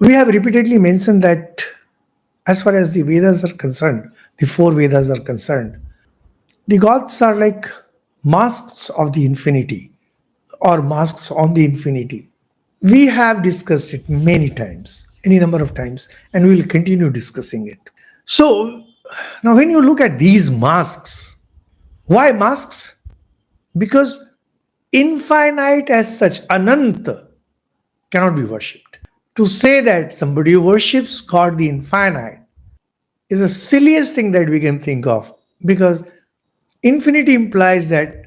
We have repeatedly mentioned that as far as the Vedas are concerned, the four Vedas are concerned, the gods are like masks of the infinity or masks on the infinity. We have discussed it many times, any number of times, and we will continue discussing it. So, now when you look at these masks, why masks? Because infinite as such, Ananta, cannot be worshipped. To say that somebody worships God the infinite is the silliest thing that we can think of, because infinity implies that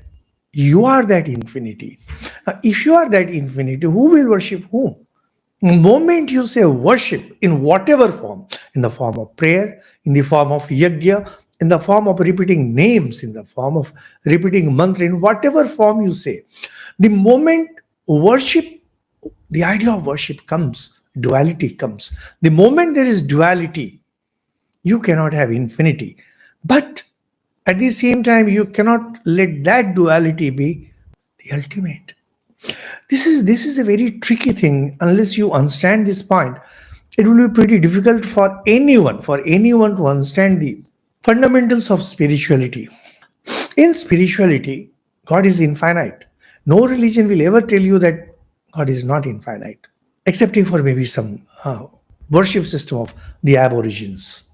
you are that infinity. Now, if you are that infinity, who will worship whom? The moment you say worship in whatever form, in the form of prayer, in the form of yajna, in the form of repeating names, in the form of repeating mantra, in whatever form you say, the moment worship, the idea of worship comes, duality comes. The moment there is duality, you cannot have infinity. But at the same time, you cannot let that duality be the ultimate. This is a very tricky thing. Unless you understand this point, it will be pretty difficult for anyone to understand the fundamentals of spirituality. In spirituality, God is infinite. No religion will ever tell you that God is not infinite, excepting for maybe some worship system of the Aborigines.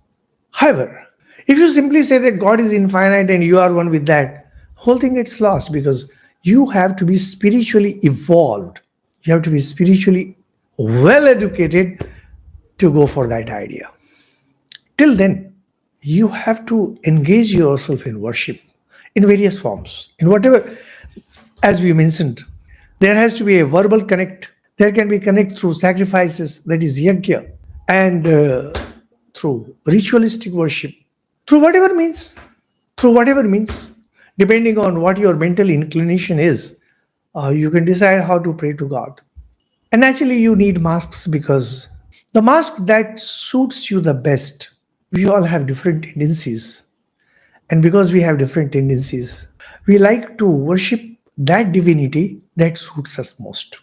However, if you simply say that God is infinite and you are one with that, whole thing gets lost, because you have to be spiritually evolved. You have to be spiritually well educated to go for that idea. Till then, you have to engage yourself in worship in various forms, in whatever, as we mentioned. There has to be a verbal connect. There can be connect through sacrifices, that is yajna, and through ritualistic worship, through whatever means, depending on what your mental inclination is, you can decide how to pray to God. And naturally, you need masks, because the mask that suits you the best, we all have different tendencies. And because we have different tendencies, we like to worship that divinity that suits us most.